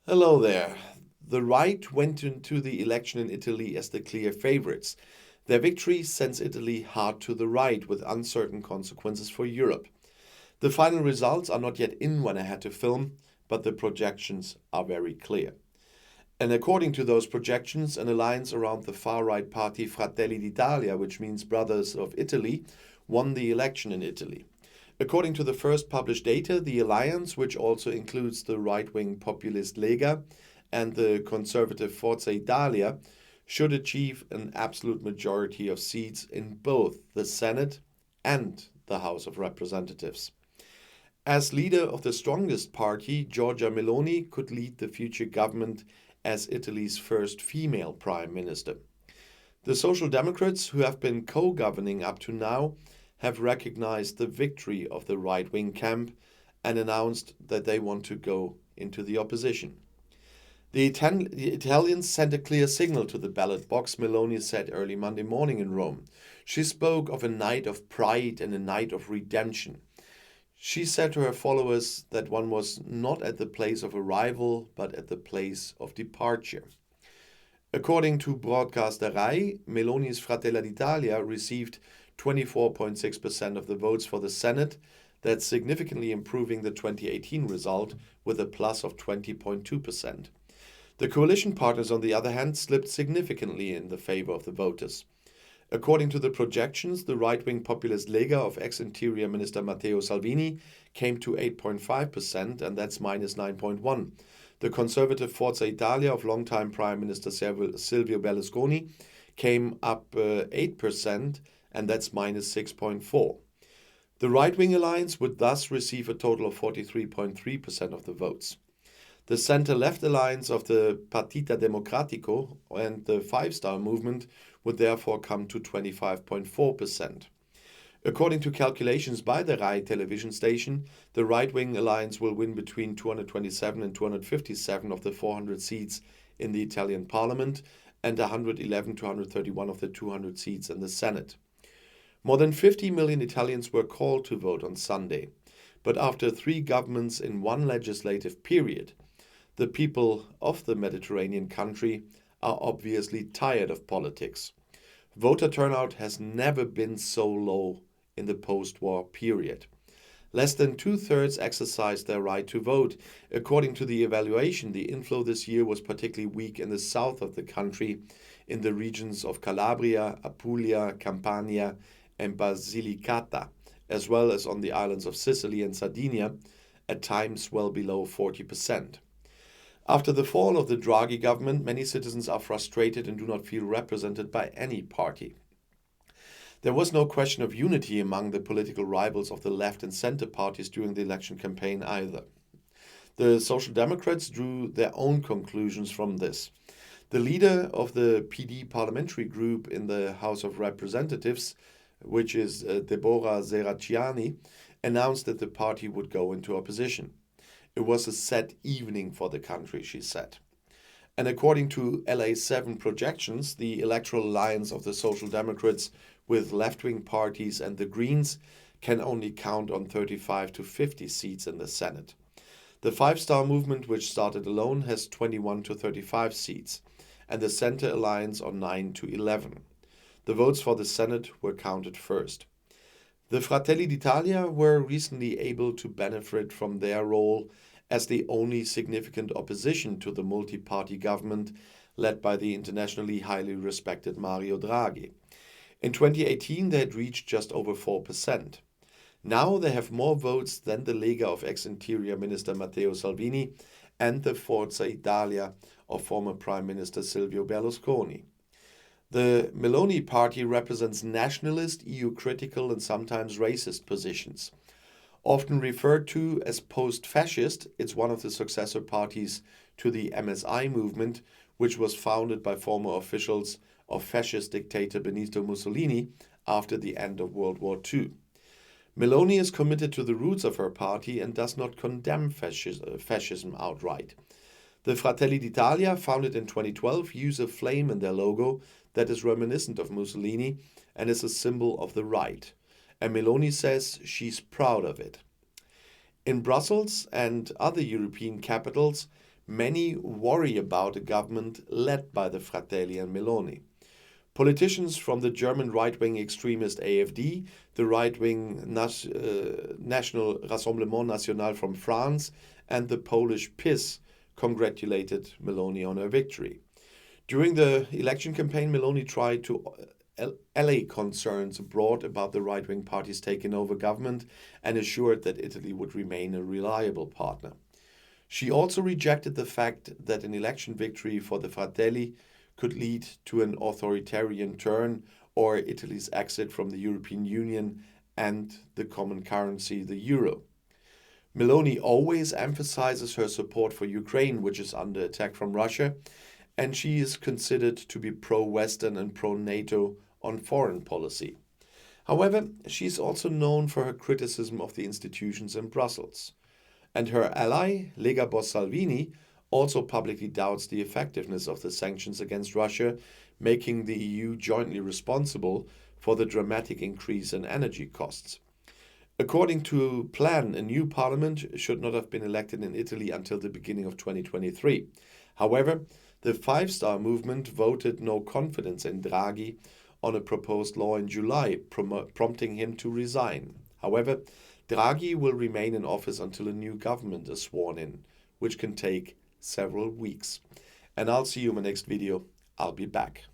Hello there. The right went into the election in Italy as the clear favorites. Their victory sends Italy hard to the right with uncertain consequences for Europe. The final results are not yet in when I had to film, but the projections are very clear. And according to those projections, an alliance around the far-right party Fratelli d'Italia, which means Brothers of Italy, won the election in Italy. According to the first published data, the alliance, which also includes the right-wing populist Lega and the conservative Forza Italia, should achieve an absolute majority of seats in both the Senate and the House of Representatives. As leader of the strongest party, Giorgia Meloni could lead the future government as Italy's first female prime minister. The Social Democrats, who have been co-governing up to now, have recognized the victory of the right-wing camp and announced that they want to go into the opposition. The Italians sent a clear signal to the ballot box, Meloni said early Monday morning in Rome. She spoke of a night of pride and a night of redemption. She said to her followers that one was not at the place of arrival, but at the place of departure. According to broadcaster Rai, Meloni's Fratelli d'Italia received 24.6% of the votes for the Senate. That's significantly improving the 2018 result with a plus of 20.2%. The coalition partners, on the other hand, slipped significantly in the favor of the voters. According to the projections, the right-wing populist Lega of ex-Interior Minister Matteo Salvini came to 8.5%, and that's minus 9.1%. The conservative Forza Italia of longtime Prime Minister Silvio Berlusconi came up 8%, and that's minus 6.4%. The right-wing alliance would thus receive a total of 43.3% of the votes. The center-left alliance of the Partito Democratico and the Five Star Movement would therefore come to 25.4%. According to calculations by the Rai television station, the right-wing alliance will win between 227 and 257 of the 400 seats in the Italian parliament and 111 to 131 of the 200 seats in the Senate. More than 50 million Italians were called to vote on Sunday. But after 3 governments in one legislative period, the people of the Mediterranean country are obviously tired of politics. Voter turnout has never been so low in the post-war period. Less than 2/3 exercised their right to vote. According to the evaluation, the inflow this year was particularly weak in the south of the country, in the regions of Calabria, Apulia, Campania, and Basilicata, as well as on the islands of Sicily and Sardinia, at times well below 40%. After the fall of the Draghi government, many citizens are frustrated and do not feel represented by any party. There was no question of unity among the political rivals of the left and center parties during the election campaign either. The Social Democrats drew their own conclusions from this. The leader of the PD parliamentary group in the House of Representatives, which is Deborah Serracchiani, announced that the party would go into opposition. It was a sad evening for the country, she said. And according to LA7 projections, the electoral alliance of the Social Democrats with left-wing parties and the Greens can only count on 35 to 50 seats in the Senate. The Five Star Movement, which started alone, has 21 to 35 seats, and the Center Alliance on 9 to 11. The votes for the Senate were counted first. The Fratelli d'Italia were recently able to benefit from their role as the only significant opposition to the multi-party government led by the internationally highly respected Mario Draghi. In 2018, they had reached just over 4%. Now they have more votes than the Lega of ex-Interior Minister Matteo Salvini and the Forza Italia of former Prime Minister Silvio Berlusconi. The Meloni party represents nationalist, EU-critical and sometimes racist positions. Often referred to as post-fascist, it's one of the successor parties to the MSI movement, which was founded by former officials of fascist dictator Benito Mussolini after the end of World War II. Meloni is committed to the roots of her party and does not condemn fascism outright. The Fratelli d'Italia, founded in 2012, use a flame in their logo that is reminiscent of Mussolini and is a symbol of the right. And Meloni says she's proud of it. In Brussels and other European capitals, many worry about a government led by the Fratelli and Meloni. Politicians from the German right-wing extremist AfD, the right-wing National Rassemblement National from France, and the Polish PiS congratulated Meloni on her victory. During the election campaign, Meloni tried to allay concerns abroad about the right-wing parties taking over government and assured that Italy would remain a reliable partner. She also rejected the fact that an election victory for the Fratelli could lead to an authoritarian turn or Italy's exit from the European Union and the common currency, the euro. Meloni always emphasizes her support for Ukraine, which is under attack from Russia, and she is considered to be pro-Western and pro-NATO on foreign policy. However, she is also known for her criticism of the institutions in Brussels. And her ally, Lega boss Salvini, also publicly doubts the effectiveness of the sanctions against Russia, making the EU jointly responsible for the dramatic increase in energy costs. According to plan, a new parliament should not have been elected in Italy until the beginning of 2023. However, the Five-Star Movement voted no confidence in Draghi on a proposed law in July, prompting him to resign. However, Draghi will remain in office until a new government is sworn in, which can take several weeks. And I'll see you in my next video. I'll be back.